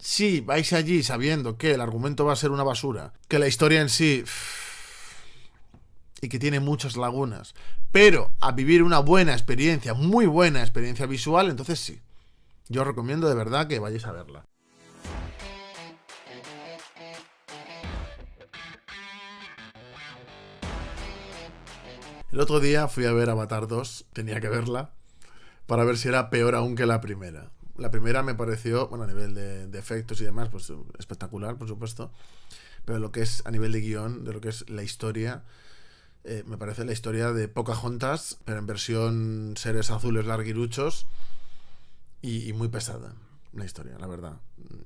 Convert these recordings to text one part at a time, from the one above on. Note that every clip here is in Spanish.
Si vais allí sabiendo que el argumento va a ser una basura, que la historia en sí y que tiene muchas lagunas, pero a vivir una buena experiencia, muy buena experiencia visual, entonces sí. Yo os recomiendo de verdad que vayáis a verla. El otro día fui a ver Avatar 2, tenía que verla, para ver si era peor aún que la primera. La primera me pareció, bueno, a nivel de efectos y demás, pues espectacular, por supuesto. Pero lo que es a nivel de guión, de lo que es la historia, me parece la historia de Pocahontas, pero en versión seres azules larguiruchos y muy pesada la historia, la verdad.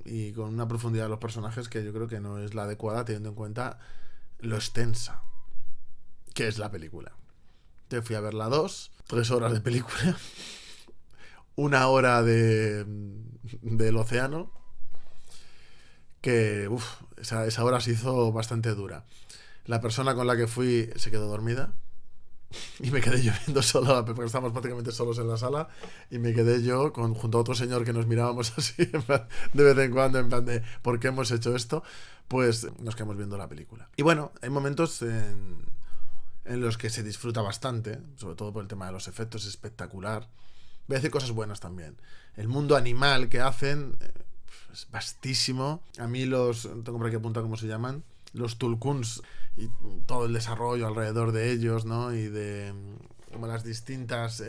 Y con una profundidad de los personajes que yo creo que no es la adecuada teniendo en cuenta lo extensa que es la película. Te fui a ver la 2, 3 horas de película, una hora del océano, que esa hora se hizo bastante dura. La persona con la que fui se quedó dormida y me quedé yo viendo solo, porque estábamos prácticamente solos en la sala, y me quedé yo junto a otro señor que nos mirábamos así en plan, de vez en cuando, en plan de ¿por qué hemos hecho esto? Pues nos quedamos viendo la película. Y bueno, hay momentos en los que se disfruta bastante, sobre todo por el tema de los efectos, es espectacular. Voy a decir cosas buenas también. El mundo animal que hacen es vastísimo. A mí tengo por aquí apuntado cómo se llaman, los tulkuns, y todo el desarrollo alrededor de ellos, ¿no? Y de como las distintas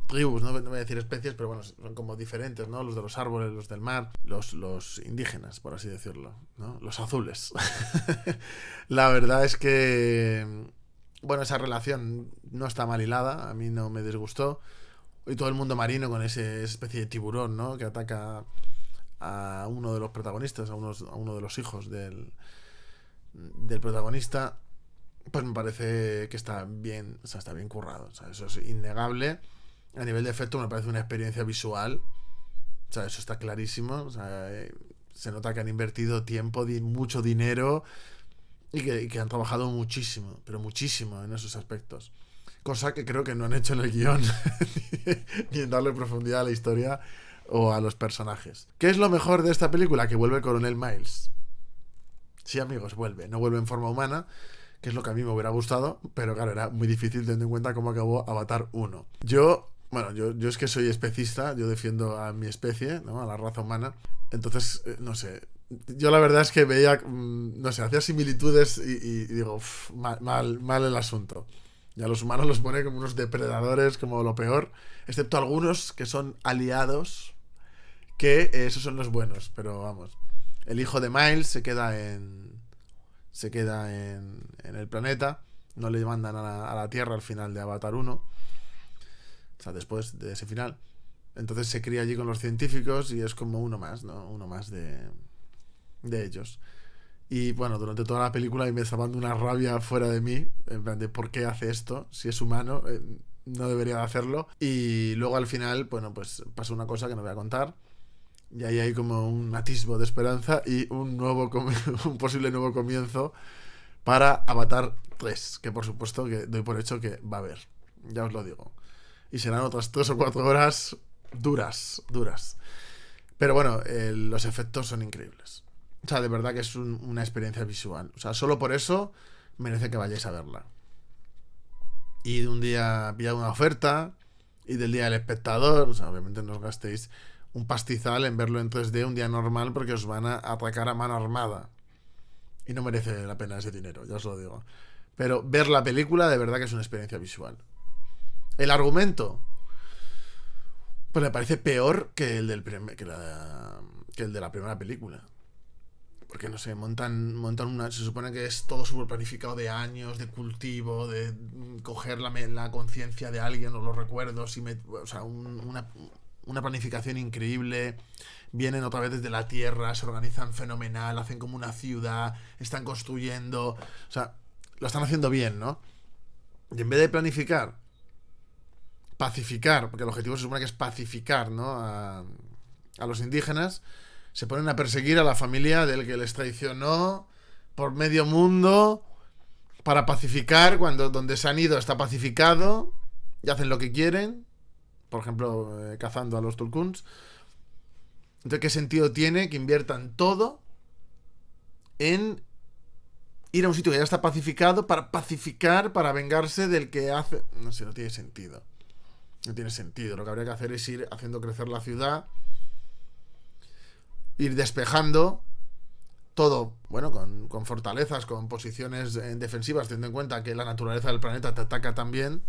tribus, ¿no? No voy a decir especies, pero bueno, son como diferentes, ¿no? Los de los árboles, los del mar, los indígenas, por así decirlo, ¿no? Los azules. La verdad es que, bueno, esa relación no está mal hilada, a mí no me disgustó. Y todo el mundo marino con esa especie de tiburón, ¿no? Que ataca a uno de los protagonistas, a uno de los hijos del protagonista, pues me parece que está bien, o sea, está bien currado. O sea, eso es innegable. A nivel de efecto me parece una experiencia visual. O sea, eso está clarísimo. O sea, se nota que han invertido tiempo, mucho dinero y que han trabajado muchísimo, pero muchísimo en esos aspectos. Cosa que creo que no han hecho en el guión ni en darle profundidad a la historia o a los personajes. ¿Qué es lo mejor de esta película? Que vuelve el Coronel Miles. Sí, amigos, vuelve. No vuelve en forma humana, que es lo que a mí me hubiera gustado, pero claro, era muy difícil teniendo en cuenta cómo acabó Avatar 1. Yo es que soy especista, yo defiendo a mi especie, ¿no? A la raza humana. Entonces, no sé. Yo la verdad es que veía, no sé, hacía similitudes y digo, mal el asunto. Y a los humanos los pone como unos depredadores, como lo peor, excepto algunos que son aliados, que esos son los buenos, pero vamos. El hijo de Miles se queda en el planeta, no le mandan a la Tierra al final de Avatar 1, o sea, después de ese final. Entonces se cría allí con los científicos y es como uno más, ¿no? Uno más de ellos. Y bueno, durante toda la película me estaba dando una rabia fuera de mí, en plan de ¿por qué hace esto? Si es humano, no debería de hacerlo. Y luego al final, bueno, pues pasa una cosa que no voy a contar. Y ahí hay como un atisbo de esperanza y un posible nuevo comienzo para Avatar 3, que por supuesto que doy por hecho que va a haber. Ya os lo digo. Y serán otras 3 o 4 horas duras. Pero bueno, los efectos son increíbles. O sea, de verdad que es una experiencia visual. O sea, solo por eso merece que vayáis a verla. Y de un día pillad una oferta, y del día del espectador, o sea, obviamente no os gastéis un pastizal en verlo en 3D un día normal porque os van a atacar a mano armada. Y no merece la pena ese dinero, ya os lo digo. Pero ver la película de verdad que es una experiencia visual. El argumento, pues me parece peor que el el de la primera película. Porque no sé, montan una. Se supone que es todo súper planificado de años, de cultivo, de coger la conciencia de alguien o los recuerdos. O sea, una planificación increíble. Vienen otra vez desde la tierra, se organizan fenomenal, hacen como una ciudad, están construyendo. O sea, lo están haciendo bien, ¿no? Y en vez de planificar, pacificar, porque el objetivo se supone que es pacificar, ¿no? A los indígenas, se ponen a perseguir a la familia del que les traicionó por medio mundo para pacificar cuando donde se han ido está pacificado y hacen lo que quieren, por ejemplo, cazando a los tulkuns. Entonces, ¿qué sentido tiene que inviertan todo en ir a un sitio que ya está pacificado para pacificar, para vengarse del que hace? No sé, no tiene sentido. No tiene sentido. Lo que habría que hacer es ir haciendo crecer la ciudad, ir despejando todo, bueno, con fortalezas, con posiciones defensivas, teniendo en cuenta que la naturaleza del planeta te ataca también,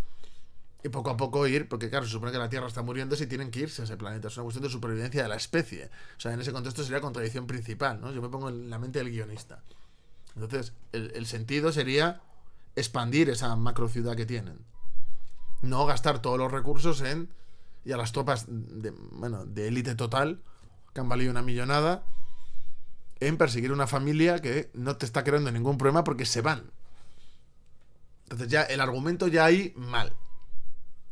y poco a poco ir, porque claro, se supone que la Tierra está muriéndose y tienen que irse a ese planeta. Es una cuestión de supervivencia de la especie. O sea, en ese contexto sería contradicción principal, ¿no? Yo me pongo en la mente del guionista. Entonces, el sentido sería expandir esa macro ciudad que tienen. No gastar todos los recursos y a las tropas de élite total, que han valido una millonada, en perseguir una familia que no te está creando ningún problema porque se van. Entonces ya el argumento ya ahí mal.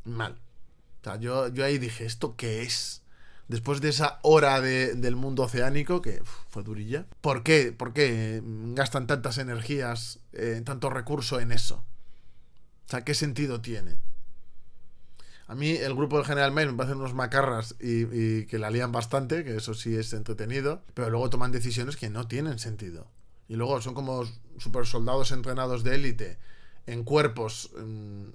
O sea, yo ahí dije, ¿esto qué es? Después de esa hora del mundo oceánico, que fue durilla. ¿Por qué? ¿Por qué gastan tantas energías, tanto recurso en eso? O sea, ¿qué sentido tiene? A mí el grupo del General May me parecen unos macarras y que la lían bastante, que eso sí es entretenido, pero luego toman decisiones que no tienen sentido. Y luego son como super soldados entrenados de élite en cuerpos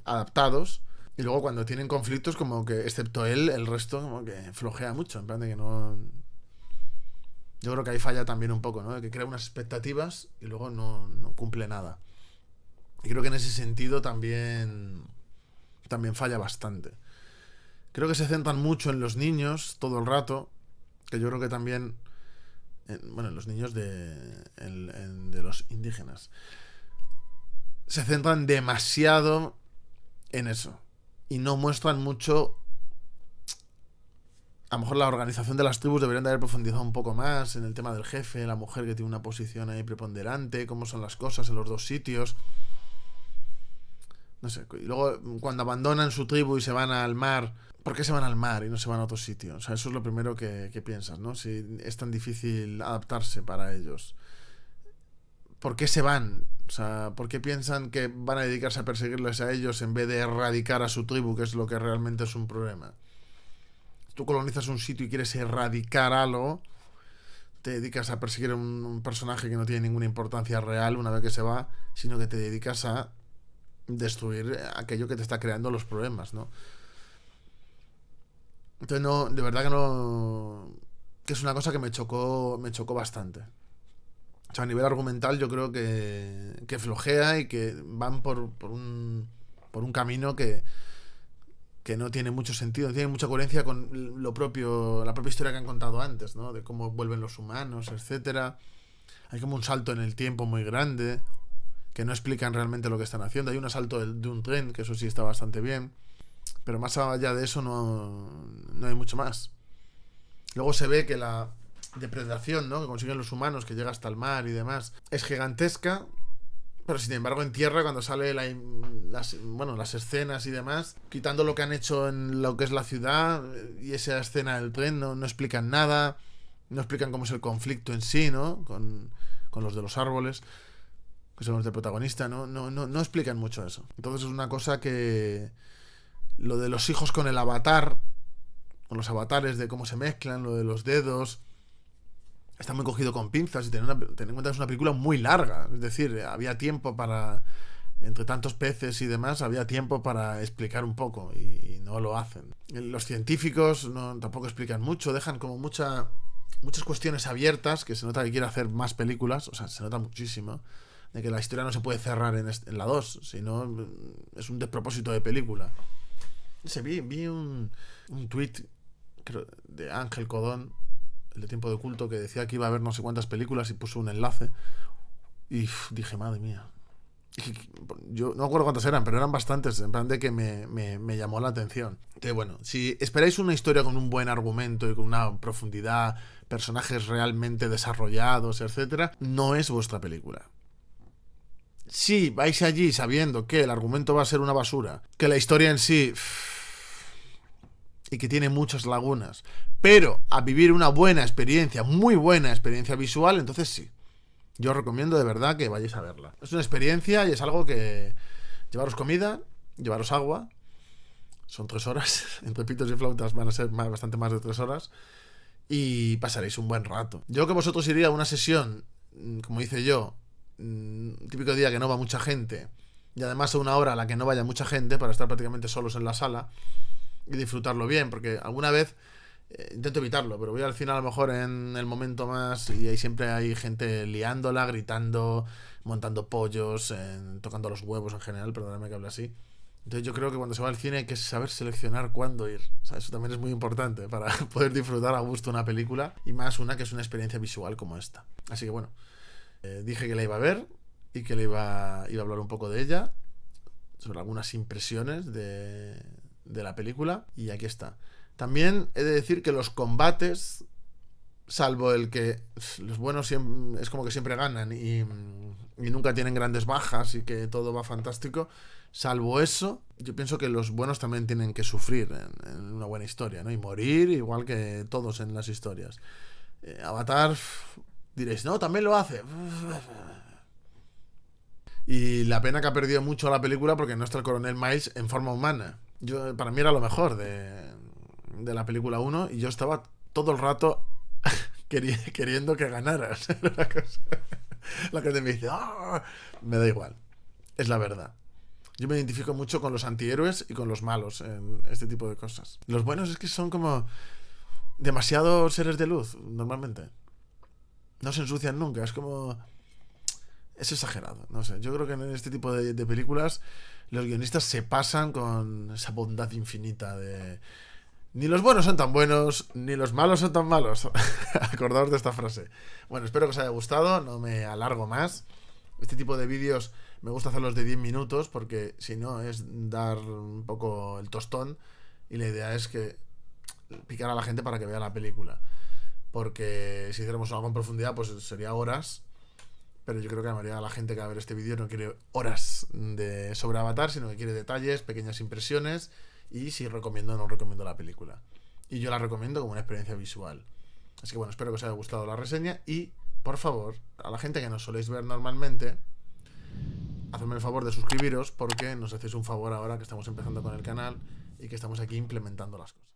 adaptados, y luego cuando tienen conflictos como que, excepto él, el resto como que flojea mucho, en plan de que no... Yo creo que ahí falla también un poco, ¿no? De que crea unas expectativas y luego no cumple nada. Y creo que en ese sentido también falla bastante. Creo que se centran mucho en los niños todo el rato, que yo creo que también, en los niños de los indígenas, se centran demasiado en eso y no muestran mucho. A lo mejor la organización de las tribus deberían de haber profundizado un poco más en el tema del jefe, la mujer que tiene una posición ahí preponderante, cómo son las cosas en los dos sitios. No sé, y luego cuando abandonan su tribu y se van al mar, ¿por qué se van al mar y no se van a otro sitio? O sea, eso es lo primero que piensas, ¿no? Si es tan difícil adaptarse para ellos. ¿Por qué se van? O sea, ¿por qué piensan que van a dedicarse a perseguirles a ellos en vez de erradicar a su tribu, que es lo que realmente es un problema? Si tú colonizas un sitio y quieres erradicar algo, te dedicas a perseguir a un personaje que no tiene ninguna importancia real una vez que se va, sino que te dedicas a destruir aquello que te está creando los problemas, ¿no? Entonces no, de verdad que no, que es una cosa que me chocó bastante. O sea, a nivel argumental yo creo que flojea y que van por un camino que no tiene mucho sentido, no tiene mucha coherencia con la propia historia que han contado antes, ¿no? De cómo vuelven los humanos, etcétera. Hay como un salto en el tiempo muy grande que no explican realmente lo que están haciendo. Hay un asalto de un tren, que eso sí está bastante bien, pero más allá de eso no hay mucho más. Luego se ve que la depredación, ¿no?, que consiguen los humanos, que llega hasta el mar y demás, es gigantesca, pero sin embargo en tierra, cuando sale las escenas y demás, quitando lo que han hecho en lo que es la ciudad y esa escena del tren, no explican nada, no explican cómo es el conflicto en sí, ¿no?, con los de los árboles, que son los del protagonista, no explican mucho eso. Entonces es una cosa que lo de los hijos con el avatar, con los avatares, de cómo se mezclan, lo de los dedos, está muy cogido con pinzas. Y ten en cuenta que es una película muy larga, es decir, había tiempo para, entre tantos peces y demás, había tiempo para explicar un poco y no lo hacen. Los científicos tampoco explican mucho, dejan como muchas cuestiones abiertas, que se nota que quiere hacer más películas, o sea, se nota muchísimo, de que la historia no se puede cerrar en la 2, sino es un despropósito de película. Vi un tuit de Ángel Codón, el de Tiempo de Culto, que decía que iba a ver no sé cuántas películas y puso un enlace y dije, madre mía, yo no me acuerdo cuántas eran, pero eran bastantes, en plan de que me llamó la atención. Entonces, bueno, si esperáis una historia con un buen argumento y con una profundidad, personajes realmente desarrollados, etcétera, no es vuestra película. Si vais allí sabiendo que el argumento va a ser una basura, que la historia en sí y que tiene muchas lagunas, pero a vivir una buena experiencia, muy buena experiencia visual, entonces sí, yo os recomiendo de verdad que vayáis a verla. Es una experiencia y es algo que... Llevaros comida, llevaros agua, son 3 horas, entre pitos y flautas van a ser bastante más de 3 horas, y pasaréis un buen rato. Yo que vosotros iría a una sesión, como hice yo, típico día que no va mucha gente, y además a una hora a la que no vaya mucha gente, para estar prácticamente solos en la sala y disfrutarlo bien, porque alguna vez intento evitarlo, pero voy al cine a lo mejor en el momento más y ahí siempre hay gente liándola, gritando, montando pollos, tocando los huevos en general, perdóname que hable así. Entonces yo creo que cuando se va al cine hay que saber seleccionar cuándo ir. O sea, eso también es muy importante para poder disfrutar a gusto una película, y más una que es una experiencia visual como esta. Así que bueno, dije que la iba a ver y que iba a hablar un poco de ella, sobre algunas impresiones de la película, y aquí está. También he de decir que los combates, salvo el que los buenos es como que siempre ganan y nunca tienen grandes bajas y que todo va fantástico, salvo eso, yo pienso que los buenos también tienen que sufrir en una buena historia, ¿no? Y morir igual que todos en las historias. Avatar, diréis, no, también lo hace. Y la pena que ha perdido mucho la película porque no está el coronel Miles en forma humana. Para mí era lo mejor de la película 1 y yo estaba todo el rato queriendo que ganaras. La gente me dice, ¡ah! Me da igual. Es la verdad. Yo me identifico mucho con los antihéroes y con los malos en este tipo de cosas. Los buenos es que son como demasiados seres de luz, normalmente. No se ensucian nunca, es como... Es exagerado, no sé. Yo creo que en este tipo de películas los guionistas se pasan con esa bondad infinita de... Ni los buenos son tan buenos, ni los malos son tan malos. Acordaos de esta frase. Bueno, espero que os haya gustado, no me alargo más. Este tipo de vídeos me gusta hacerlos de 10 minutos porque si no es dar un poco el tostón y la idea es que picar a la gente para que vea la película. Porque si hiciéramos algo en profundidad pues sería horas. Pero yo creo que la mayoría de la gente que va a ver este vídeo no quiere horas sobre Avatar, sino que quiere detalles, pequeñas impresiones y si recomiendo o no recomiendo la película. Y yo la recomiendo como una experiencia visual. Así que bueno, espero que os haya gustado la reseña y, por favor, a la gente que nos soléis ver normalmente, hacedme el favor de suscribiros porque nos hacéis un favor ahora que estamos empezando con el canal y que estamos aquí implementando las cosas.